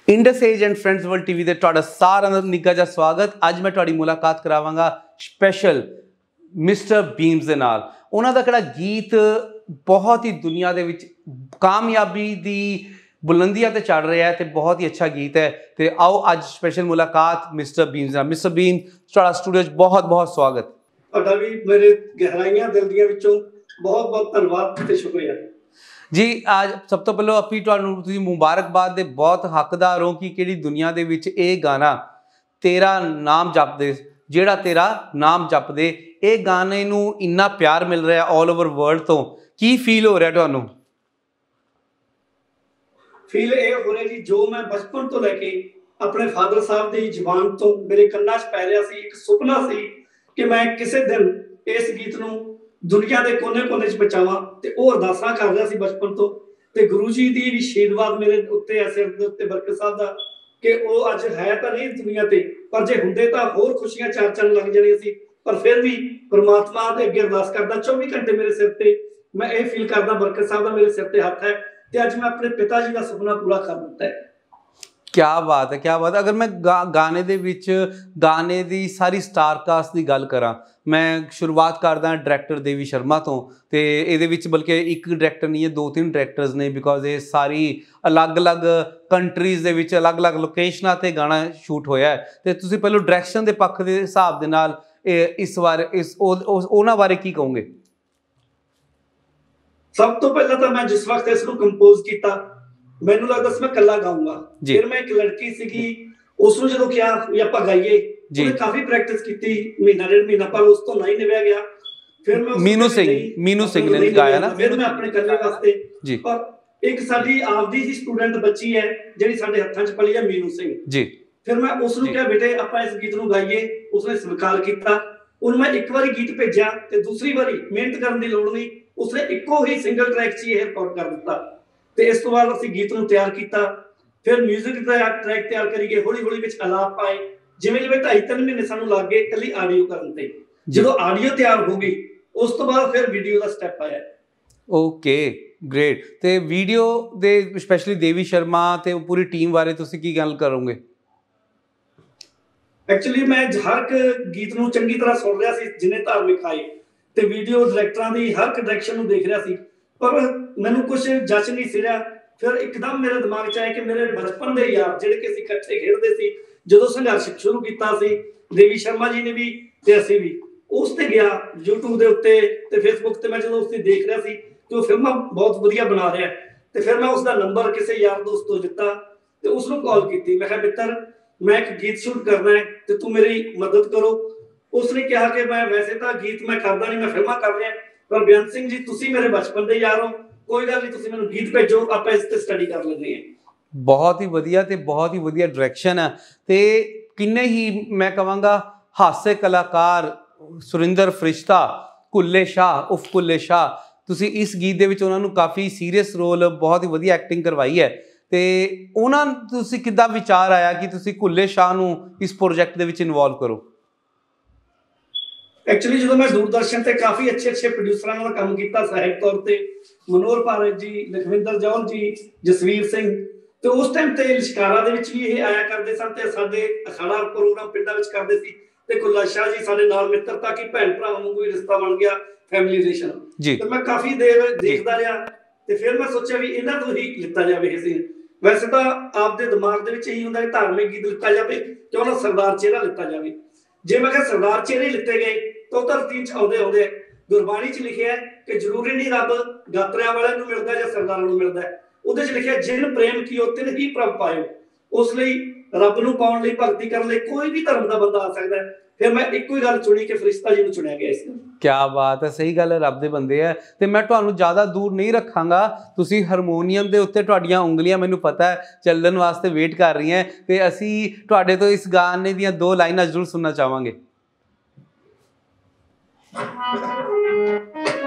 Indus age and friends world TV ਦੇ ਤੁਹਾਡਾ ਸਾਰਿਆਂ ਦਾ ਨਿੱਘਾ ਜਿਹਾ ਸਵਾਗਤ। ਅੱਜ ਮੈਂ ਤੁਹਾਡੀ ਮੁਲਾਕਾਤ ਕਰਾਵਾਂਗਾ ਸਪੈਸ਼ਲ ਮਿਸਟਰ ਬੀਮਸ ਦੇ ਨਾਲ। ਉਹਨਾਂ ਦਾ ਕਿਹੜਾ ਗੀਤ ਬਹੁਤ ਹੀ ਦੁਨੀਆ ਦੇ ਵਿੱਚ ਕਾਮਯਾਬੀ ਦੀ ਬੁਲੰਦੀਆਂ ਤੇ ਚੜ ਰਿਹਾ ਹੈ ਤੇ ਬਹੁਤ ਹੀ ਅੱਛਾ ਗੀਤ ਹੈ। ਤੇ ਆਓ ਅੱਜ ਸਪੈਸ਼ਲ ਮੁਲਾਕਾਤ ਮਿਸਟਰ ਬੀਮਸ ਨਾਲ। ਮਿਸਟਰ ਬੀਮ ਤੁਹਾਡਾ ਸਟੂਡੀਓ 'ਚ ਬਹੁਤ ਬਹੁਤ ਸਵਾਗਤ। ਤੁਹਾਡਾ ਵੀ ਮੇਰੇ ਗਹਿਰਾਈਆਂ ਦਿਲ ਦੀਆਂ ਵਿੱਚੋਂ ਬਹੁਤ ਬਹੁਤ ਧੰਨਵਾਦ ਤੇ ਸ਼ੁਕਰੀਆ जी। आज सब तो पहले अपनी तुसीं मुबारकबाद दे बहुत हकदार हो कि किहड़ी दुनिया दे विच ये गाना तेरा नाम जपदे जिहड़ा तेरा नाम जपदे ये गाने नूं इन्ना प्यार मिल रहा है ऑल ओवर वर्ल्ड तो की फील हो रहा तुहानूं? फील ये हो रहा जी जो मैं बचपन तो लैके अपने फादर साहब की जुबान तो मेरे कन्ना च पै रहा सी, एक सुपना सी कि मैं किसी दिन इस गीत नूं दुनिया के कोने कोने च पहुंचावां ते ओह अरदासां कर रहा सी बचपन तो। ते गुरु जी दी भी आशीर्वाद मेरे उत्ते है सिर दे उत्ते बरकत साहब दा कि ओह अज है तां नहीं दुनिया ते पर जे हुंदे तां होर खुशियां चार चंन लग जाणियां सी। पर फिर भी परमात्मा दे अगे अरदास करदा 24 घंटे मेरे सिर ते मैं ये फील करदा बरकत साहब दा मेरे सिर ते हथ है ते अज मैं अपने पिता जी दा सुपना पूरा कर दित्ता है। क्या बात है, क्या बात है। अगर मैं गाने दे विच गाने दी सारी स्टार कास्ट की गल करा, मैं शुरुआत करदा डायरैक्टर देवी शर्मा तो ते इहदे विच बल्कि एक डायरैक्टर नहीं है, 2-3 डायरैक्टर्स ने बिकॉज ये सारी अलग अलग कंट्रीज़ दे विच अलग अलग लोकेशनां ते गाना शूट होया है। ते तुसीं पहलों डायरैक्शन दे पक्ष दे हिसाब दे नाल इस बारे उन्हां बारे की कहोगे? सब तो पहला तो मैं जिस वक्त इसको कंपोज किया मैनू लगदा सी मैं कल्ला गाऊंगा। फिर मैं एक लड़की सीगी उसनू जदों किहा भी आपां गाइए ਉਹਨੇ काफी प्रैक्टिस की महीना डेढ़ महीना पर उस तो नहीं निभा गया। फिर मैं मीनू सिंह ने गाया ना फिर मैं अपने कल्ले वास्ते जी। पर एक साडी आपदी ही स्टूडेंट बच्ची है ਜਿਹੜੀ ਸਾਡੇ ਹੱਥਾਂ 'ਚ ਪਲੀ ਹੈ मीनू सिंह जी। फिर मैं ਉਸ ਨੂੰ ਕਿਹਾ ਬੇਟੇ ਆਪਾਂ ਇਸ ਗੀਤ ਨੂੰ ਗਾਈਏ। ਉਸਨੇ ਸਵੀਕਾਰ ਕੀਤਾ। ਉਹਨੂੰ ਮੈਂ ਇੱਕ ਵਾਰੀ ਗੀਤ ਭੇਜਿਆ ਤੇ ਦੂਸਰੀ ਵਾਰੀ ਮਿਹਨਤ ਕਰਨ ਦੀ ਲੋੜ ਨਹੀਂ ਉਸਨੇ ਇੱਕੋ ਹੀ ਸਿੰਗਲ ਟਰੈਕ 'ਚ ਇਹ ਰਿਕਾਰਡ ਕਰ ਦਿੱਤਾ। ਤੇ ਇਸ ਤੋਂ ਬਾਅਦ ਅਸੀਂ ਗੀਤ ਨੂੰ ਤਿਆਰ ਕੀਤਾ। ਫਿਰ 뮤직 ਦਾ ਟਰੈਕ ਤਿਆਰ ਕਰੀਏ ਹੌਲੀ ਹੌਲੀ ਵਿੱਚ ਅਲਾਪ ਪਾਏ ਜਿਵੇਂ 2.5-3 ਮਹੀਨੇ ਸਾਨੂੰ ਲੱਗ ਗਏ ਇਕੱਲੀ ਆਡੀਓ ਕਰਨ ਤੇ। ਜਦੋਂ ਆਡੀਓ ਤਿਆਰ ਹੋ ਗਈ ਉਸ ਤੋਂ ਬਾਅਦ ਫਿਰ ਵੀਡੀਓ ਦਾ ਸਟੈਪ ਆਇਆ। Okay great. ਤੇ ਵੀਡੀਓ ਦੇ ਸਪੈਸ਼ਲੀ ਦੇਵੀ ਸ਼ਰਮਾ ਤੇ ਪੂਰੀ ਟੀਮ ਬਾਰੇ ਤੁਸੀਂ ਕੀ ਗੱਲ ਕਰੋਗੇ? ਐਕਚੁਅਲੀ ਮੈਂ ਹਰ ਇੱਕ ਗੀਤ ਨੂੰ ਚੰਗੀ ਤਰ੍ਹਾਂ ਸੁਣ ਰਿਹਾ ਸੀ ਜਿੰਨੇ ਧਾਰਮਿਕ ਆਏ ਤੇ ਵੀਡੀਓ ਡਾਇਰੈਕਟਰਾਂ ਦੀ ਹਰ ਇੱਕ ਡਾਇਰੈਕਸ਼ਨ ਨੂੰ ਦੇਖ ਰਿਹਾ ਸੀ ਪਰ ਮੈਨੂੰ ਕੁਝ ਜੱਜ ਨਹੀਂ ਸੀ ਰਿਹਾ। ਫਿਰ ਇੱਕਦਮ ਮੇਰੇ ਦਿਮਾਗ 'ਚ ਆਇਆ ਕਿ ਮੇਰੇ ਬਚਪਨ ਦੇ ਯਾਰ ਜਿਹੜੇ ਕਿ ਅਸੀਂ ਇਕੱਠੇ ਖੇਡਦੇ ਸੀ ਜਦੋਂ ਸੰਘਰਸ਼ ਸ਼ੁਰੂ ਕੀਤਾ ਸੀ ਦੇਵੀ ਸ਼ਰਮਾ ਜੀ ਨੇ ਵੀ ਤੇ ਅਸੀਂ ਵੀ ਉਸ ਤੇ ਗਿਆ YouTube ਦੇ ਉੱਤੇ ਤੇ Facebook ਤੇ ਮੈਂ ਜਦੋਂ ਉਸ ਤੇ ਦੇਖ ਰਿਹਾ ਸੀ ਕਿ ਉਹ ਫਿਲਮਾਂ ਬਹੁਤ ਵਧੀਆ ਬਣਾ ਰਿਹਾ ਤੇ ਫਿਰ ਮੈਂ ਉਸ ਦਾ ਨੰਬਰ ਕਿਸੇ ਯਾਰ ਦੋਸਤ ਤੋਂ ਦਿੱਤਾ ਤੇ ਉਸ ਨੂੰ ਕਾਲ ਕੀਤੀ। ਮੈਂ ਕਿਹਾ ਮਿੱਤਰ ਮੈਂ ਇੱਕ ਗੀਤ ਸ਼ੂਟ ਕਰਨਾ ਹੈ ਤੇ ਤੂੰ ਮੇਰੀ ਮਦਦ ਕਰੋ। ਉਸਨੇ ਕਿਹਾ ਕਿ ਮੈਂ ਵੈਸੇ ਤਾਂ ਗੀਤ ਮੈਂ ਕਰਦਾ ਨਹੀਂ, ਮੈਂ ਫਿਲਮਾਂ ਕਰ ਰਿਹਾ ਪਰ ਬੇਅੰਤ ਸਿੰਘ ਜੀ ਤੁਸੀਂ ਮੇਰੇ ਬਚਪਨ ਦੇ ਯਾਰ ਹੋ, ਕੋਈ ਗੱਲ ਨਹੀਂ ਤੁਸੀਂ ਮੈਨੂੰ ਗੀਤ ਭੇਜੋ ਆਪਾਂ ਇਸ ਤੇ ਸਟੱਡੀ ਕਰ ਲੈਂਦੇ ਹਾਂ। बहुत ही वधिया ते बहुत ही वधिया डायरैक्शन है ते किन्ने ही मैं कहांगा हास्य कलाकार सुरिंदर फरिश्ता कुल्ले शाह उफ कुल्ले शाह तुसी इस गीत दे विच उन्हां नूं काफ़ी सीरीयस रोल बहुत ही वधिया एक्टिंग करवाई है ते उन्हां तुसी किद्दां विचार आया कि तुसी कुल्ले शाह नूं इस प्रोजैक्ट दे विच इनवॉल्व करो? एक्चुअली जो मैं दूरदर्शन से काफी अच्छे प्रोड्यूसर नाल काम किया सहायक तौर पर मनोहर भारत जी, लखविंदर जौहल जी, जसवीर सिंह ਤੇ ਉਸ ਟਾਈਮ ਤੇ ਲਿਸ਼ਕਾਰਾ ਦੇ ਵਿੱਚ ਵੀ ਇਹ ਆਇਆ ਕਰਦੇ ਸਨ ਤੇ ਸਾਡੇ ਅਖਾੜਾ ਪ੍ਰੋਗਰਾਮ ਪਿੰਡਾਂ ਵਿੱਚ ਕਰਦੇ ਸੀ ਤੇ ਕੁੱਲਾ ਸ਼ਾਹ ਜੀ ਸਾਡੇ ਨਾਲ ਮਿੱਤਰਤਾ ਕੀ ਭੈਣ ਭਰਾਵਾਂ ਵਾਂਗੂ ਹੀ ਰਿਸ਼ਤਾ ਬਣ ਗਿਆ ਫੈਮਿਲੀ ਰਿਲੇਸ਼ਨ ਤੇ ਮੈਂ ਕਾਫੀ ਦੇਰ ਦੇਖਦਾ ਰਿਹਾ ਤੇ ਫਿਰ ਮੈਂ ਸੋਚਿਆ ਵੀ ਇਹਨਾਂ ਤੋਂ ਹੀ ਲਿੱਤਾ ਜਾਵੇ ਇਹ ਸੀਨ। ਵੈਸੇ ਤਾਂ ਆਪਦੇ ਦਿਮਾਗ ਦੇ ਵਿੱਚ ਇਹੀ ਹੁੰਦਾ ਕਿ ਧਾਰਮਿਕ ਗੀਤ ਲਿੱਤਾ ਜਾਵੇ ਕਿਉਂ ਨਾ ਸਰਦਾਰ ਚਿਹਰਾ ਲਿੱਤਾ ਜਾਵੇ। ਜੇ ਮੈਂ ਕਿਹਾ ਸਰਦਾਰ ਚਿਹਰੇ ਲਿੱਤੇ ਗਏ ਤਾਂ ਧਰਤੀ 'ਚ ਆਉਂਦੇ ਗੁਰਬਾਣੀ 'ਚ ਲਿਖਿਆ ਕਿ ਜ਼ਰੂਰੀ ਨਹੀਂ ਰੱਬ ਗਾਤਰਿਆਂ ਵਾਲਿਆਂ ਨੂੰ ਮਿਲਦਾ ਜਾਂ ਸਰਦਾਰਾਂ ਨੂੰ ਮਿਲਦਾ। ਉਹਦੇ 'ਚ ਲਿਖਿਆ ਜਿਨ ਪ੍ਰੇਮ ਕੀਓ ਤਿਨ ਹੀ ਪ੍ਰਭ ਪਾਇਓ। ਉਸ ਲਈ ਰੱਬ ਨੂੰ ਪਾਉਣ ਲਈ ਭਗਤੀ ਕਰਨ ਲਈ ਕੋਈ ਵੀ ਧਰਮ ਦਾ ਬੰਦਾ ਆ ਸਕਦਾ ਹੈ। ਫਿਰ ਮੈਂ ਇੱਕੋ ਹੀ ਗੱਲ ਚੁਣੀ ਕਿ ਫਰਿਸ਼ਤਾ ਜੀ ਨੂੰ ਚੁਣਿਆ ਗਿਆ ਇਸ ਨੂੰ। क्या बात है, सही गल है, रब दे बंदे है। तो मैं तुहानूं ज़्यादा दूर नहीं रखांगा, तुसीं हारमोनीयम दे उत्ते तुहाडीआं उंगलियां मैनूं पता है ਚੱਲਣ वास्ते वेट कर रही हैं ते असीं तुहाडे तो इस गाने दीयां 2 लाइनां जरूर सुनना चाहांगे।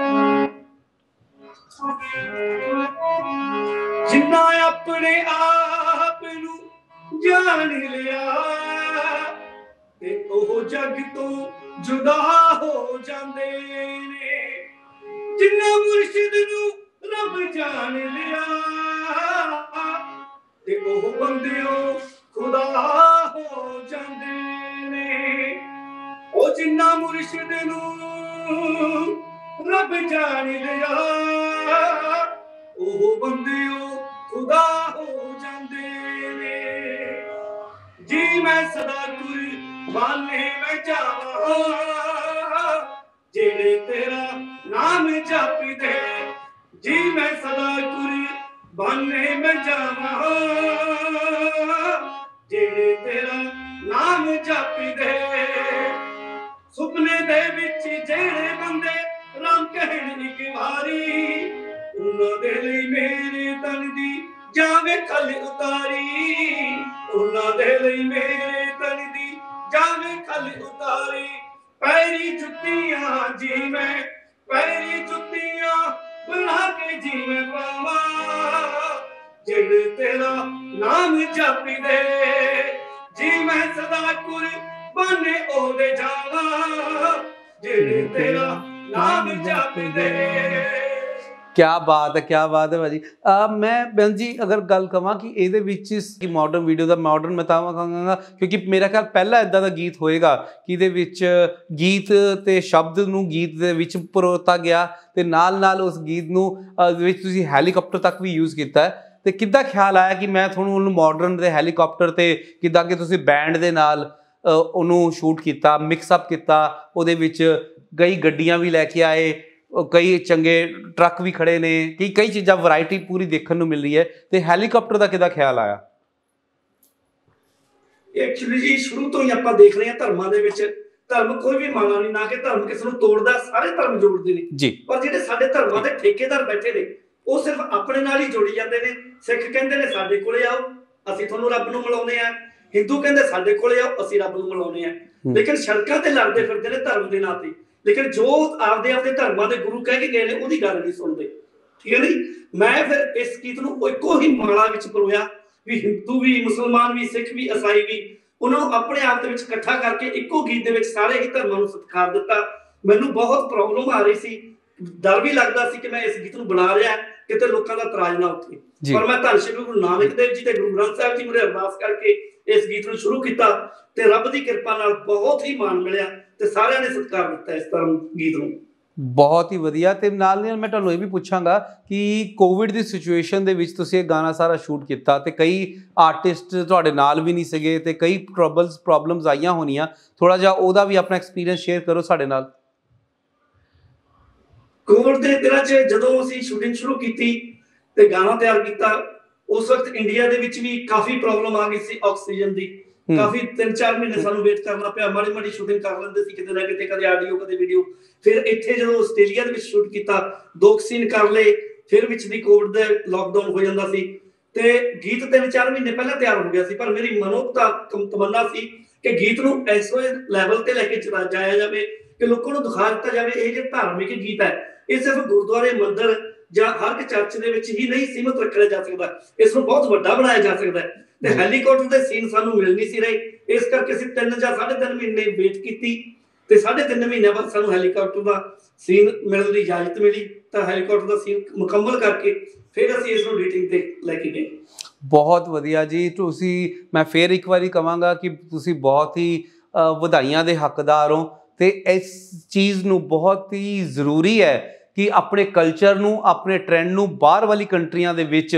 जिन्ना अपने आप नू जान लिया ते ओह जग तो जुदा हो जांदे ने। जिन्ना मुर्शिद नू रब जान लिया ਤੇ ਉਹ ਬੰਦਿਓ ਖੁਦਾ ਹੋ ਜਾਂਦੇ ਨੇ। ਉਹ ਜਿੰਨਾ ਮੁਰਸ਼ਿਦ ਨੂੰ ਰੱਬ ਜਾਣ ਲਿਆ, ਉਹ ਬੰਦਿਓ ਖੁਦਾ ਹੋ ਜਾਂਦੇ ਨੇ। ਜੀ ਮੈਂ ਸਦਾ ਕੁਰਬਾਨੇ ਮੈਂ ਜਾਵਾਂ, ਜਿਹੜੇ ਤੇਰਾ ਨਾਮ ਜਪਦੇ। ਜੀ ਮੈਂ ਸਦਾ ਕੁਰਬਾਨੇ ਮੈਂ ਜਾਵਾਂ, ਜਿਹੜੇ ਤੇਰਾ ਨਾਮ ਜਪਦੇ। ਸੁਪਨੇ ਦੇ ਵਿੱਚ ਜਿਹੜੇ ਬੰਦੇ ਰਾਮ ਕਹਿਣ ਇੱਕ ਵਾਰੀ, ਉਹਨਾਂ ਦੇ ਲਈ ਮੇਰੇ ਤਨ ਦੀ ਜਾਵੇ ਖਲ ਉਤਾਰੀ। ਉਹਨਾਂ ਦੇ ਲਈ ਮੇਰੇ ਤਨ ਦੀ ਜਾਵੇ ਖਲ ਉਤਾਰੀ। ਪੈਰੀ ਜੁੱਤੀਆਂ ਜੀ ਮੈਂ, ਪੈਰੀ ਜੁੱਤੀਆਂ ਬਣਾ ਕੇ ਜੀ ਮੈਂ ਪਾਵਾਂ, ਜਿਹੜੇ ਤੇਰਾ ਨਾਮ ਜਪਦੇ। ਜੀ ਮੈਂ ਸਦਾ ਕੁਰਬਾਨੇ ਉਹਦੇ ਜਾਵਾਂ, ਜਿਹੜੇ ਤੇਰਾ ਨਾਮ ਜਪਦੇ। ਕਿਆ ਬਾਤ ਹੈ, ਕਿਆ ਬਾਤ ਹੈ ਭਾਜੀ। ਮੈਂ ਬੇਨ ਜੀ ਅਗਰ ਗੱਲ ਕਹਾਂ ਕਿ ਇਹਦੇ ਵਿੱਚ ਕਿ ਮਾਡਰਨ ਵੀਡੀਓ ਦਾ ਮਾਡਰਨ ਮੈਂ ਤਾਂ ਕਹਾਂਗਾ ਕਿਉਂਕਿ ਮੇਰਾ ਖਿਆਲ ਪਹਿਲਾ ਇੱਦਾਂ ਦਾ ਗੀਤ ਹੋਏਗਾ ਕਿ ਇਹਦੇ ਵਿੱਚ ਗੀਤ ਤੇ ਸ਼ਬਦ ਨੂੰ ਗੀਤ ਦੇ ਵਿੱਚ ਪਰੋਤਾ ਗਿਆ ਤੇ ਨਾਲ ਨਾਲ ਉਸ ਗੀਤ ਨੂੰ ਵਿੱਚ ਤੁਸੀਂ ਹੈਲੀਕਾਪਟਰ ਤੱਕ ਵੀ ਯੂਜ਼ ਕੀਤਾ ਹੈ। ਤੇ ਕਿੱਦਾਂ ਖਿਆਲ ਆਇਆ ਕਿ ਮੈਂ ਤੁਹਾਨੂੰ ਉਹਨੂੰ ਮਾਡਰਨ ਦੇ ਹੈਲੀਕਾਪਟਰ ਤੇ ਕਿੱਦਾਂ ਕਿ ਤੁਸੀਂ ਬੈਂਡ ਦੇ ਨਾਲ ਉਹਨੂੰ ਸ਼ੂਟ ਕੀਤਾ, ਮਿਕਸਅਪ ਕੀਤਾ, ਉਹਦੇ ਵਿੱਚ ਕਈ ਗੱਡੀਆਂ ਵੀ ਲੈ ਕੇ ਆਏ, ਕਈ ਚੰਗੇ ਟਰੱਕ ਵੀ ਖੜੇ ਨੇ, ਕਈ ਚੀਜ਼ਾਂ ਵੈਰਾਈਟੀ ਪੂਰੀ ਦੇਖਣ ਨੂੰ ਮਿਲ ਰਹੀ ਹੈ। ਤੇ ਹੈਲੀਕਾਪਟਰ ਦਾ ਕਿਹਦਾ ਖਿਆਲ ਆਇਆ? ਐਕਚੁਅਲੀ ਜੀ ਸ਼ੁਰੂ ਤੋਂ ਹੀ ਆਪਾਂ ਦੇਖ ਰਹੇ ਹਾਂ ਧਰਮਾਂ ਦੇ ਵਿੱਚ ਧਰਮ ਕੋਈ ਵੀ ਮਾੜਾ ਨਹੀਂ, ਨਾ ਕਿ ਧਰਮ ਕਿਸੇ ਨੂੰ ਤੋੜਦਾ, ਸਾਰੇ ਧਰਮ ਜੋੜਦੇ ਨੇ ਜੀ। ਪਰ ਜਿਹੜੇ ਸਾਡੇ ਧਰਮਾਂ ਦੇ ਠੇਕੇਦਾਰ ਬੈਠੇ ਨੇ ਉਹ ਸਿਰਫ ਆਪਣੇ ਨਾਲ ਹੀ ਜੋੜੀ ਜਾਂਦੇ ਨੇ। ਸਿੱਖ ਕਹਿੰਦੇ ਨੇ ਸਾਡੇ ਕੋਲੇ ਆਓ ਅਸੀਂ ਤੁਹਾਨੂੰ ਰੱਬ ਨੂੰ ਮਿਲਾਉਂਦੇ ਆ, ਹਿੰਦੂ ਕਹਿੰਦੇ ਸਾਡੇ ਕੋਲੇ ਆਓ ਅਸੀਂ ਰੱਬ ਨੂੰ ਮਿਲਾਉਂਦੇ ਆ। ਲੇਕਿਨ ਸੜਕਾਂ ਤੇ ਲੜਦੇ ਫਿਰਦੇ ਨੇ ਧਰਮ ਦੇ ਨਾਂ ਤੇ, ਲੇਕਿਨ ਜੋ ਆਪਦੇ ਧਰਮਾਂ ਦੇ ਗੁਰੂ ਕਹਿ ਕੇ ਗਏ ਨੇ ਉਹਦੀ ਗੱਲ ਨਹੀਂ ਸੁਣਦੇ। ਠੀਕ ਹੈ ਨਹੀਂ। ਮੈਂ ਫਿਰ ਇਸ ਗੀਤ ਨੂੰ ਇੱਕੋ ਹੀ ਮਾਲਾ ਵਿੱਚ ਪਰੋਇਆ ਵੀ ਹਿੰਦੂ ਵੀ, ਮੁਸਲਮਾਨ ਵੀ, ਸਿੱਖ ਵੀ, ਈਸਾਈ ਵੀ, ਉਹਨਾਂ ਨੂੰ ਆਪਣੇ ਆਪ ਦੇ ਵਿੱਚ ਇਕੱਠਾ ਕਰਕੇ ਇੱਕੋ ਗੀਤ ਦੇ ਵਿੱਚ ਸਾਰੇ ਹੀ ਧਰਮਾਂ ਨੂੰ ਸਤਿਕਾਰ ਦਿੱਤਾ। ਮੈਨੂੰ ਬਹੁਤ ਪ੍ਰੋਬਲਮ ਆ ਰਹੀ ਸੀ, ਡਰ ਵੀ ਲੱਗਦਾ ਸੀ ਕਿ ਮੈਂ ਇਸ ਗੀਤ ਨੂੰ ਬਣਾ ਰਿਹਾ ਕਿਤੇ ਲੋਕਾਂ ਦਾ ਇਤਰਾਜ਼ ਨਾ ਉੱਠੇ, ਪਰ ਮੈਂ ਧੰਨ ਸ਼੍ਰੀ ਗੁਰੂ ਨਾਨਕ ਦੇਵ ਜੀ ਤੇ ਗੁਰੂ ਗ੍ਰੰਥ ਸਾਹਿਬ ਜੀ ਮੁਰੇ ਅਰਦਾਸ ਕਰਕੇ ਇਸ ਗੀਤ ਨੂੰ ਸ਼ੁਰੂ ਕੀਤਾ ਤੇ ਰੱਬ ਦੀ ਕਿਰਪਾ ਨਾਲ ਬਹੁਤ ਹੀ ਮਾਣ ਮਿਲਿਆ ਤੇ ਸਾਰਿਆਂ ਨੇ ਸਤਿਕਾਰ ਦਿੱਤਾ ਇਸ ਧਰਮ ਗੀਤ ਨੂੰ। ਬਹੁਤ ਹੀ ਵਧੀਆ। ਤੇ ਨਾਲ ਮੈਂ ਤੁਹਾਨੂੰ ਇਹ ਵੀ ਪੁੱਛਾਂਗਾ ਕਿ ਕੋਵਿਡ ਦੀ ਸਿਚੁਏਸ਼ਨ ਦੇ ਵਿੱਚ ਤੁਸੀਂ ਇਹ ਗਾਣਾ ਸਾਰਾ ਸ਼ੂਟ ਕੀਤਾ ਤੇ ਕਈ ਆਰਟਿਸਟ ਤੁਹਾਡੇ ਨਾਲ ਵੀ ਨਹੀਂ ਸੀਗੇ ਤੇ ਕਈ ਪ੍ਰੋਬਲਮਸ ਆਈਆਂ ਹੋਣੀਆਂ, ਥੋੜਾ ਜਿਹਾ ਉਹਦਾ ਵੀ ਆਪਣਾ ਐਕਸਪੀਰੀਅੰਸ ਸ਼ੇਅਰ ਕਰੋ ਸਾਡੇ ਨਾਲ। ਕੋਵਿਡ ਦੇ ਦਿਨਾਂ 'ਚ ਜਦੋਂ ਅਸੀਂ ਸ਼ੂਟਿੰਗ ਸ਼ੁਰੂ ਕੀਤੀ ਤੇ ਗਾਣਾ ਤਿਆਰ ਕੀਤਾ, ਉਸ ਵਕਤ ਇੰਡੀਆ ਦੇ ਵਿੱਚ ਵੀ ਕਾਫੀ ਪ੍ਰੋਬਲਮ ਆ ਗਈ ਸੀ ਆਕਸੀਜਨ ਦੀ। ਕਾਫੀ 3-4 ਮਹੀਨੇ ਸਾਨੂੰ ਵੇਟ ਕਰਨਾ ਪਿਆ। ਮਾੜੀ ਸ਼ੂਟਿੰਗ ਕਰ ਲੈਂਦੇ ਸੀ ਕਿਤੇ ਨਾ ਕਿਤੇ, ਕਦੇ ਆਡੀਓ ਕਦੇ ਵੀਡੀਓ। ਫਿਰ ਇੱਥੇ ਜਦੋਂ ਆਸਟ੍ਰੇਲੀਆ ਦੇ ਵਿੱਚ ਸ਼ੂਟ ਕੀਤਾ 2 ਸੀਨ ਕਰ ਲਏ, ਫਿਰ ਵਿੱਚ ਦੀ ਕੋਵਿਡ ਦੇ ਲਾਕਡਾਊਨ ਹੋ ਜਾਂਦਾ ਸੀ ਤੇ ਗੀਤ 3-4 ਮਹੀਨੇ ਪਹਿਲਾਂ ਤਿਆਰ ਹੋ ਗਿਆ ਸੀ। ਪਰ ਮੇਰੀ ਤਮੰਨਾ ਸੀ ਕਿ ਗੀਤ ਨੂੰ ਐਸੋ ਲੈਵਲ ਤੇ ਲੈ ਕੇ ਜਾਇਆ ਜਾਵੇ ਕਿ ਲੋਕਾਂ ਨੂੰ ਦਿਖਾ ਦਿੱਤਾ ਜਾਵੇ ਇਹ ਜਿਹੜਾ ਧਾਰਮਿਕ ਗੀਤ ਹੈ ਇਹ ਸਿਰਫ ਗੁਰਦੁਆਰੇ, ਮੰਦਿਰ ਜਾਂ ਹਰ ਇੱਕ ਚਰਚ ਦੇ ਵਿੱਚ ਹੀ ਨਹੀਂ ਸੀਮਤ ਰੱਖਿਆ ਜਾ ਸਕਦਾ, ਇਸ ਨੂੰ ਬਹੁਤ ਵੱਡਾ ਬਣਾਇਆ ਜਾ ਸਕਦਾ ਹੈ। ਤੇ ਹੈਲੀਕਾਪਟਰ ਦੇ ਸੀਨ ਸਾਨੂੰ ਮਿਲ ਨਹੀਂ ਸੀ ਰਹੇ, ਇਸ ਕਰਕੇ ਅਸੀਂ 3 ਜਾਂ 3.5 ਮਹੀਨੇ ਵੇਟ ਕੀਤੀ ਤੇ 3.5 ਮਹੀਨਿਆਂ ਬਾਅਦ ਸਾਨੂੰ ਹੈਲੀਕਾਪਟਰ ਦਾ ਸੀਨ ਮਿਲਣ ਦੀ ਇਜਾਜ਼ਤ ਮਿਲੀ ਤਾਂ ਹੈਲੀਕਾਪਟਰ ਦਾ ਸੀਨ ਮੁਕੰਮਲ ਕਰਕੇ ਫਿਰ ਅਸੀਂ ਇਸ ਨੂੰ ਐਡੀਟਿੰਗ ਤੇ ਲੈ ਕੇ ਗਏ। ਬਹੁਤ ਵਧੀਆ ਜੀ। ਮੈਂ ਫਿਰ ਇੱਕ ਵਾਰੀ ਕਹਾਂਗਾ ਕਿ ਤੁਸੀਂ ਬਹੁਤ ਹੀ ਵਧਾਈਆਂ ਦੇ ਹੱਕਦਾਰ ਹੋ ਤੇ ਇਸ ਚੀਜ਼ ਨੂੰ ਬਹੁਤ ਹੀ ਜ਼ਰੂਰੀ ਹੈ ਕਿ ਆਪਣੇ ਕਲਚਰ ਨੂੰ, ਆਪਣੇ ਟ੍ਰੈਂਡ ਨੂੰ ਬਾਹਰ ਵਾਲੀ ਕੰਟਰੀਆਂ ਦੇ ਵਿੱਚ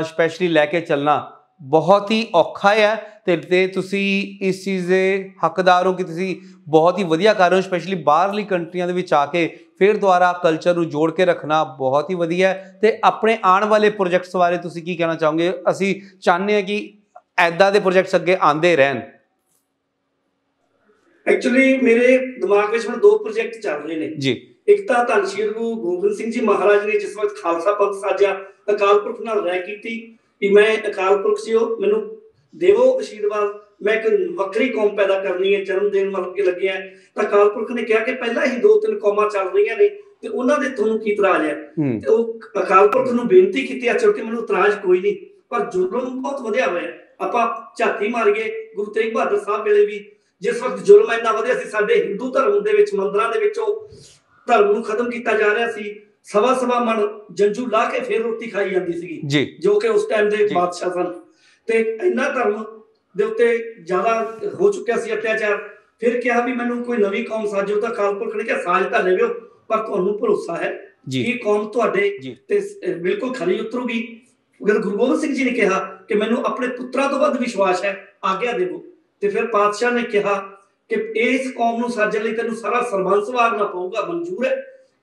ਸਪੈਸ਼ਲੀ ਲੈ ਕੇ ਚੱਲਣਾ ਬਹੁਤ ਹੀ ਔਖਾ ਹੈ ਤੇ ਤੁਸੀਂ ਇਸ ਚੀਜ਼ ਦੇ ਹੱਕਦਾਰ ਹੋ ਕਿ ਤੁਸੀਂ ਬਹੁਤ ਹੀ ਵਧੀਆ ਕਰ ਰਹੇ ਹੋ। ਸਪੈਸ਼ਲੀ ਬਾਹਰਲੀ ਕੰਟਰੀਆਂ ਦੇ ਵਿੱਚ ਆ ਕੇ ਫਿਰ ਦੁਬਾਰਾ ਕਲਚਰ ਨੂੰ ਜੋੜ ਕੇ ਰੱਖਣਾ ਬਹੁਤ ਹੀ ਵਧੀਆ ਹੈ। ਤੇ ਆਪਣੇ ਆਉਣ ਵਾਲੇ ਪ੍ਰੋਜੈਕਟਸ ਬਾਰੇ ਤੁਸੀਂ ਕੀ ਕਹਿਣਾ ਚਾਹੋਗੇ? ਅਸੀਂ ਚਾਹੁੰਦੇ ਹਾਂ ਕਿ ਐਦਾਂ ਦੇ ਪ੍ਰੋਜੈਕਟਸ ਅੱਗੇ ਆਉਂਦੇ ਰਹਿਣ। ਐਕਚੁਅਲੀ ਮੇਰੇ ਦਿਮਾਗ ਵਿੱਚ ਹੁਣ 2 ਪ੍ਰੋਜੈਕਟ ਚੱਲ ਰਹੇ ਨੇ ਜੀ। ਇੱਕ ਤਾਂ ਧੰਨ ਸ਼੍ਰੀ ਗੁਰੂ ਗੋਬਿੰਦ ਸਿੰਘ ਜੀ ਮਹਾਰਾਜ ਨੇ ਜਿਸ ਵਕਤ ਖਾਲਸਾ ਪੰਥ ਸਾਜਿਆ, ਅਕਾਲ ਪੁਰਖ ਨਾਲ ਰਹਿ ਕੀਤੀ ਕਿ ਮੈਂ ਅਕਾਲ ਪੁਰਖ ਸੀ, ਉਹ ਮੈਨੂੰ ਦੇਵੋ ਆਸ਼ੀਰਵਾਦ, ਮੈਂ ਇੱਕ ਵੱਖਰੀ ਕੌਮ ਪੈਦਾ ਕਰਨੀ ਹੈ, ਜਨਮ ਦੇਣ ਮਤਲਬ ਕਿ ਲੱਗਿਆ। ਤਾਂ ਅਕਾਲ ਪੁਰਖ ਨੇ ਕਿਹਾ ਕਿ ਪਹਿਲਾਂ ਹੀ 2-3 ਕੌਮਾਂ ਚੱਲ ਰਹੀਆਂ ਨੇ ਤੇ ਉਹਨਾਂ ਦੇ ਤੁਹਾਨੂੰ ਕੀ ਇਤਰਾਜ਼ ਹੈ? ਤੇ ਉਹ ਅਕਾਲ ਪੁਰਖ ਨੂੰ ਬੇਨਤੀ ਕੀਤੀ ਅੱਛਾ ਕਿ ਮੈਨੂੰ ਇਤਰਾਜ਼ ਕੋਈ ਨਹੀਂ, ਪਰ ਜ਼ੁਲਮ ਬਹੁਤ ਵਧਿਆ ਹੋਇਆ। ਆਪਾਂ ਝਾਤੀ ਮਾਰੀਏ ਗੁਰੂ ਤੇਗ ਬਹਾਦਰ ਸਾਹਿਬ ਵੇਲੇ ਵੀ ਜਿਸ ਵਕਤ ਜ਼ੁਲਮ ਇੰਨਾ ਵਧਿਆ ਸੀ, ਸਾਡੇ ਹਿੰਦੂ ਧਰਮ ਦੇ ਵਿੱਚ ਮੰਦਿਰਾਂ ਦੇ ਵਿੱਚੋਂ ਧਰਮ ਨੂੰ ਖਤਮ ਕੀਤਾ ਜਾ ਰਿਹਾ ਸੀ, ਸਵਾ ਸਵਾ ਮਣ ਜੰਜੂ ਲਾ ਕੇ ਫਿਰ ਰੋਟੀ ਖਾਈ ਜਾਂਦੀ ਸੀਗੀ ਜੀ, ਜੋ ਕਿ ਉਸ ਟਾਈਮ ਦੇ ਬਾਦਸ਼ਾਹ ਸਨ। ਤੇ ਇੰਨਾ ਧਰਮ ਦੇ ਉੱਤੇ ਜ਼ਿਆਦਾ ਹੋ ਚੁੱਕਿਆ ਸੀ ਅਤਿਆਚਾਰ। ਫਿਰ ਕਿਹਾ ਵੀ ਮੈਨੂੰ ਕੋਈ ਨਵੀਂ ਕੌਮ ਸਾਜੋ, ਤਾਂ ਅਕਾਲ ਪੁਰਖ ਨੇ ਕਿਹਾ ਸਾਜ ਤਾਂ ਲਵਿਓ, ਪਰ ਤੁਹਾਨੂੰ ਭਰੋਸਾ ਹੈ ਕਿ ਕੌਮ ਤੁਹਾਡੇ ਤੇ ਬਿਲਕੁਲ ਖਰੀ ਉਤਰੂਗੀ। ਗੁਰੂ ਗੋਬਿੰਦ ਸਿੰਘ ਜੀ ਨੇ ਕਿਹਾ ਕਿ ਮੈਨੂੰ ਆਪਣੇ ਪੁੱਤਰਾਂ ਤੋਂ ਵੱਧ ਵਿਸ਼ਵਾਸ ਹੈ, ਆਗਿਆ ਦੇਵੋ। ਤੇ ਫਿਰ ਪਾਤਸ਼ਾਹ ਨੇ ਕਿਹਾ ਕਿ ਇਸ ਕੌਮ ਨੂੰ ਸਾਜਣ ਲਈ ਤੈਨੂੰ ਸਾਰਾ ਸਰਬੰਸ ਵਾਰਨਾ ਪਊਗਾ, ਮਨਜ਼ੂਰ ਹੈ।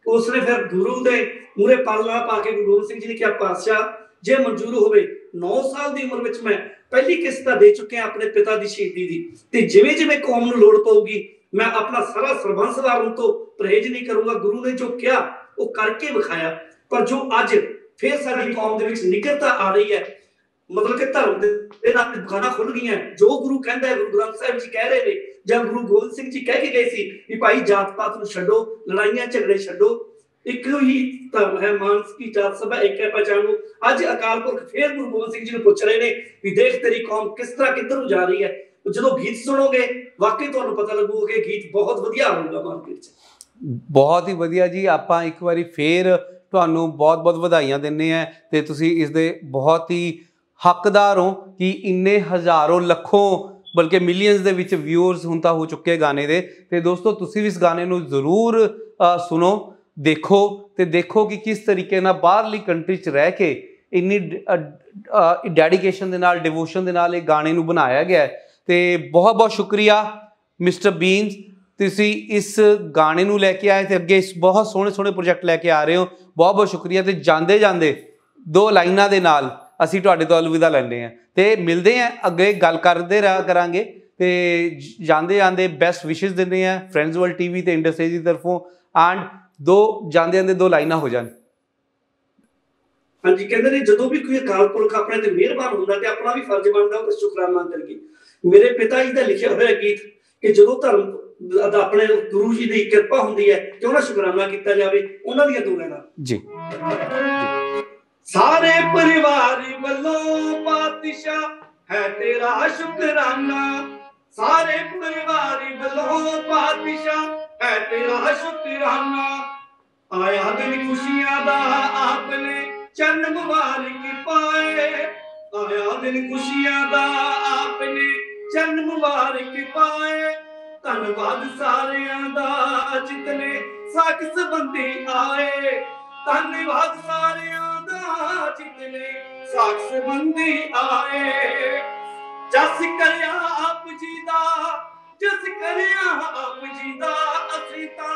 ਉਸਨੇ ਫਿਰ ਗੁਰੂ ਦੇ ਮੂਹਰੇ ਪਾਲਣਾ ਪਾ ਕੇ ਗੁਰੂ ਗੋਬਿੰਦ ਸਿੰਘ ਜੀ ਨੇ ਕਿਹਾ ਪਾਤਸ਼ਾਹ ਜੇ ਮਨਜ਼ੂਰ ਹੋਵੇ, 9 ਸਾਲ ਦੀ ਉਮਰ ਵਿੱਚ ਮੈਂ ਪਹਿਲੀ ਕਿਸ਼ਤ ਦੇ ਚੁੱਕਿਆ ਆਪਣੇ ਪਿਤਾ ਦੀ ਸ਼ਹੀਦੀ ਦੀ, ਤੇ ਜਿਵੇਂ ਜਿਵੇਂ ਕੌਮ ਨੂੰ ਲੋੜ ਪਊਗੀ ਮੈਂ ਆਪਣਾ ਸਾਰਾ ਸਰਬੰਸ ਵਾਰਨ ਤੋਂ ਪਰਹੇਜ਼ ਨਹੀਂ ਕਰੂੰਗਾ। ਗੁਰੂ ਨੇ ਜੋ ਕਿਹਾ ਉਹ ਕਰਕੇ ਵਿਖਾਇਆ। ਪਰ ਜੋ ਅੱਜ ਫਿਰ ਸਾਡੀ ਕੌਮ ਦੇ ਵਿੱਚ ਨਿਕਲਤਾ ਆ ਰਹੀ ਹੈ, ਮਤਲਬ ਕਿ ਧਰਮ ਦੇ ਨਾਲ ਦੁਕਾਨਾਂ ਖੁੱਲ ਗਈਆਂ। ਜੋ ਗੁਰੂ ਕਹਿੰਦਾ ਹੈ, ਗੁਰੂ ਗ੍ਰੰਥ ਸਾਹਿਬ ਜੀ ਕਹਿ ਰਹੇ ਨੇ, ਜਾਂ ਗੁਰੂ ਗੋਬਿੰਦ ਸਿੰਘ ਜੀ ਕਹਿ ਕੇ ਗਏ ਸੀ ਵੀ ਭਾਈ ਜਾਤ ਪਾਤ ਨੂੰ ਛੱਡੋ, ਲੜਾਈਆਂ ਝਗੜੇ ਛੱਡੋ, ਇੱਕ ਹੀ ਧਰਮ ਹੈ, ਮਾਨਸ ਕੀ ਜਾਤ ਸਭ ਇੱਕ ਹੈ ਪਹਿਚਾਨੋ। ਅੱਜ ਅਕਾਲ ਪੁਰਖ ਫਿਰ ਗੁਰੂ ਗੋਬਿੰਦ ਸਿੰਘ ਜੀ ਨੂੰ ਪੁੱਛ ਰਹੇ ਨੇ ਵੀ ਦੇਖ ਤੇਰੀ ਕੌਮ ਕਿਸ ਤਰ੍ਹਾਂ ਕਿੱਧਰ ਨੂੰ ਜਾ ਰਹੀ ਹੈ। ਜਦੋਂ ਗੀਤ ਸੁਣੋਗੇ ਵਾਕਈ ਤੁਹਾਨੂੰ ਪਤਾ ਲੱਗੂਗਾ ਕਿ ਗੀਤ ਬਹੁਤ ਵਧੀਆ ਹੋਊਗਾ ਮਾਰਕੀਟ 'ਚ। ਬਹੁਤ ਹੀ ਵਧੀਆ ਜੀ। ਆਪਾਂ ਇੱਕ ਵਾਰੀ ਫੇਰ ਤੁਹਾਨੂੰ ਬਹੁਤ ਬਹੁਤ ਵਧਾਈਆਂ ਦਿੰਦੇ ਹਾਂ ਤੇ ਤੁਸੀਂ ਇਸ ਦੇ ਬਹੁਤ ਹੀ ਹੱਕਦਾਰ ਹੋ ਕਿ ਇੰਨੇ ਹਜ਼ਾਰੋਂ ਲੱਖੋਂ ਬਲਕਿ ਮਿਲੀਅਨਸ ਦੇ ਵਿੱਚ ਵਿਊਅਰਸ ਹੁਣ ਤਾਂ ਹੋ ਚੁੱਕੇ ਗਾਣੇ ਦੇ। ਤੇ ਦੋਸਤੋ ਤੁਸੀਂ ਵੀ ਇਸ ਗਾਣੇ ਨੂੰ ਜ਼ਰੂਰ ਸੁਣੋ, ਦੇਖੋ ਤੇ ਦੇਖੋ ਕਿ ਕਿਸ ਤਰੀਕੇ ਨਾਲ ਬਾਹਰਲੀ ਕੰਟਰੀ 'ਚ ਰਹਿ ਕੇ ਇੰਨੀ ਡੈਡੀਕੇਸ਼ਨ ਦੇ ਨਾਲ, ਡਿਵੋਸ਼ਨ ਦੇ ਨਾਲ ਇਹ ਗਾਣੇ ਨੂੰ ਬਣਾਇਆ ਗਿਆ। ਤੇ ਬਹੁਤ ਬਹੁਤ ਸ਼ੁਕਰੀਆ ਮਿਸਟਰ ਬੀਨਸ, ਤੁਸੀਂ ਇਸ ਗਾਣੇ ਨੂੰ ਲੈ ਕੇ ਆਏ ਤੇ ਅੱਗੇ ਇਸ ਬਹੁਤ ਸੋਹਣੇ ਸੋਹਣੇ ਪ੍ਰੋਜੈਕਟ ਲੈ ਕੇ ਆ ਰਹੇ ਹੋ। ਬਹੁਤ ਬਹੁਤ ਸ਼ੁਕਰੀਆ। ਤੇ ਜਾਂਦੇ ਜਾਂਦੇ 2 ਲਾਈਨਾਂ ਦੇ ਨਾਲ ਅਸੀਂ ਤੁਹਾਡੇ ਤੋਂ ਅਲਵਿਦਾ ਲੈਂਦੇ ਹਾਂ ਤੇ ਮਿਲਦੇ ਹਾਂ ਅੱਗੇ, ਗੱਲ ਕਰਦੇ ਰਿਹਾ ਕਰਾਂਗੇ। ਤੇ ਜਾਂਦੇ ਜਾਂਦੇ ਬੈਸਟ ਵਿਸ਼ੇਸ ਦਿੰਦੇ ਹਾਂ ਫਰੈਂਡਸ ਵਰਲਡ TV ਤੇ ਇੰਡਸਟਰੀ ਦੀ ਤਰਫੋਂ। ਐਂਡ ਜਾਂਦੇ ਜਾਂਦੇ 2 ਲਾਈਨਾਂ ਹੋ ਜਾਣ। ਹਾਂਜੀ, ਕਹਿੰਦੇ ਨੇ ਜਦੋਂ ਵੀ ਕੋਈ ਅਕਾਲ ਪੁਰਖ ਆਪਣੇ ਤੇ ਮਿਹਰਬਾਨ ਹੁੰਦਾ ਤੇ ਆਪਣਾ ਵੀ ਫਰਜ਼ ਬਣਦਾ ਉਹ ਸ਼ੁਕਰਾਨਾ ਕਰੀਏ। ਮੇਰੇ ਪਿਤਾ ਜੀ ਦਾ ਲਿਖਿਆ ਹੋਇਆ ਗੀਤ ਕਿ ਜਦੋਂ ਧਰਮ ਆਪਣੇ ਗੁਰੂ ਜੀ ਦੀ ਕਿਰਪਾ ਹੁੰਦੀ ਹੈ ਕਿ ਉਹਨਾਂ ਸ਼ੁਕਰਾਨਾ ਕੀਤਾ ਜਾਵੇ, ਉਹਨਾਂ ਦੀਆਂ 2 ਲਾਈਨਾਂ ਜੀ। ਸਾਰੇ ਪਰਿਵਾਰ ਵੱਲੋਂ ਪਾਤਸ਼ਾਹ ਹੈ ਤੇਰਾ ਸ਼ੁਕਰਾਨਾ, ਸਾਰੇ ਪਰਿਵਾਰ ਵੱਲੋਂ ਪਾਤਸ਼ਾਹ ਹੈ ਤੇਰਾ ਸ਼ੁਕਰਾਨਾ। ਆਇਆ ਦਿਨ ਖੁਸ਼ੀਆਂ ਦਾ ਆਪਨੇ ਚੰਨ ਮੁਬਾਰਕ ਪਾਏ, ਆਇਆ ਦਿਨ ਖੁਸ਼ੀਆਂ ਦਾ ਆਪਨੇ ਚੰਨ ਮੁਬਾਰਕ ਪਾਏ। ਧੰਨਵਾਦ ਸਾਰਿਆਂ ਦਾ ਜਿਤਨੇ ਸਾਕ ਸੰਬੰਧੀ ਆਏ, ਧੰਨਵਾਦ ਸਾਰਿਆਂ ਦਾ ਜਿਤਨੇ ਸਾਕ ਸੰਬੰਧੀ ਆਏ। ਜਸ ਕਰਿਆ ਆਪ ਜੀ ਦਾ, ਜਸ ਕਰਿਆ ਆਪ ਜੀ ਦਾ, ਅਸੀਂ ਤਾਂ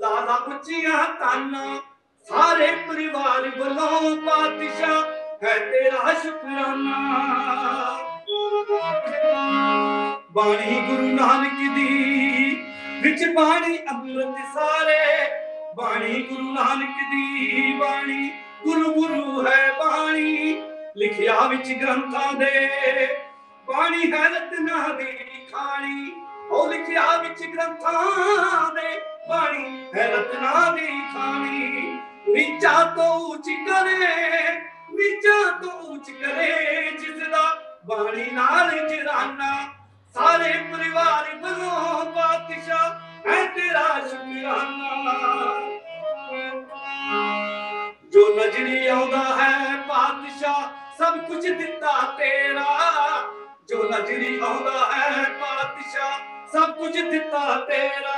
ਲਾਲਾ ਉੱਚੀਆਂ ਤਾਨਾਂ। ਸਾਰੇ ਪਰਿਵਾਰ ਵੱਲੋਂ ਪਾਤਸ਼ਾਹ ਹੈ ਤੇਰਾ ਸ਼ੁਕਰਾਨਾ। ਬਾਣੀ ਗੁਰੂ ਨਾਨਕ ਦੀ ਵਿੱਚ ਬਾਣੀ ਅੰਮ੍ਰਿਤ ਸਾਰੇ, ਬਾਣੀ ਗੁਰੂ ਨਾਨਕ ਦੀ ਬਾਣੀ ਗੁਰੂ ਗੁਰੂ ਹੈ ਬਾਣੀ। ਲਿਖਿਆ ਵਿੱਚ ਗ੍ਰੰਥਾਂ ਦੇ ਬਾਣੀ ਹੈ ਰਤਨਾ ਦੀ ਖਾਣੀ, ਉਹ ਲਿਖਿਆ ਵਿੱਚ ਗ੍ਰੰਥਾਂ ਦੇ ਬਾਣੀ ਹੈ ਰਤਨਾ ਦੀ ਖਾਣੀ। ਨੀਚਾ ਤੋਂ ਉੱਚ ਕਰੇ, ਨੀਚਾ ਤੋਂ ਉੱਚ ਕਰੇ ਜਿਸ ਦਾ ਬਾਣੀ ਨਾਲ ਜਰਾਨਾ। ਸਾਰੇ ਪਰਿਵਾਰ ਵੱਲੋਂ ਪਾਤਸ਼ਾਹ ਹੈ ਤੇਰਾ ਸ਼ੁਕਰਾਨਾ। ਜੋ ਨਜ਼ਰੀ ਆਉਂਦਾ ਹੈ ਪਾਤਸ਼ਾਹ ਸਭ ਕੁਝ ਦਿੱਤਾ ਤੇਰਾ, ਜੋ ਨਜ਼ਰੀ ਆਉਂਦਾ ਹੈ ਪਾਤਸ਼ਾਹ ਸਭ ਕੁਝ ਦਿੱਤਾ ਤੇਰਾ।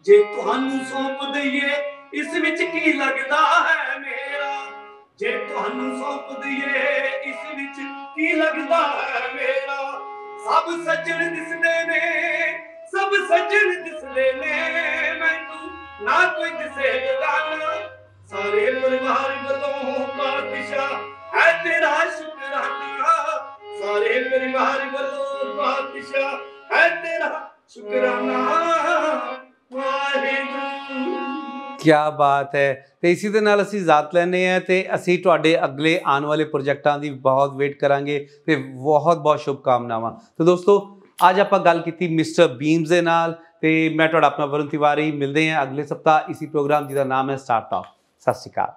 ਜੇ ਤੁਹਾਨੂੰ ਸੌਂਪ ਦਈਏ ਇਸ ਵਿੱਚ ਕੀ ਲੱਗਦਾ ਹੈ ਮੇਰਾ, ਜੇ ਤੁਹਾਨੂੰ ਸੌਂਪ ਦਈਏ ਇਸ ਵਿੱਚ ਕੀ ਲੱਗਦਾ ਹੈ ਮੇਰਾ। ਸਭ ਸੱਜਣ ਦਿਸਦੇ ਨੇ, ਸਭ ਸੱਜਣ ਦਿਸਦੇ ਨੇ, ਮੈਨੂੰ ਨਾ ਕੋਈ ਦਿਸੇ ਬੇਗਾਨਾ। ਸਾਰੇ ਪਰਿਵਾਰ ਵੱਲੋਂ ਪਾਤਸ਼ਾਹ ਹੈ ਤੇਰਾ ਸ਼ੁਕਰਾਨਾ, ਸਾਰੇ ਪਰਿਵਾਰ ਵੱਲੋਂ ਪਾਤਸ਼ਾਹ ਹੈ ਤੇਰਾ ਸ਼ੁਕਰਾਨਾ। क्या बात है। तो इसी के नाल असीं इजाज़त लैंदे हैं ते असीं तुहाडे अगले आने वाले प्रोजेक्टां दी बहुत वेट करांगे ते बहुत बहुत शुभकामनावां। तो दोस्तों अज आपां गल कीती मिस्टर बीम्स दे नाल ते मैं तुहाडा अपना वरुण तिवारी। मिलते हैं अगले सप्ताह इसी प्रोग्राम जिहदा नाम है स्टार टॉक। सत श्री अकाल।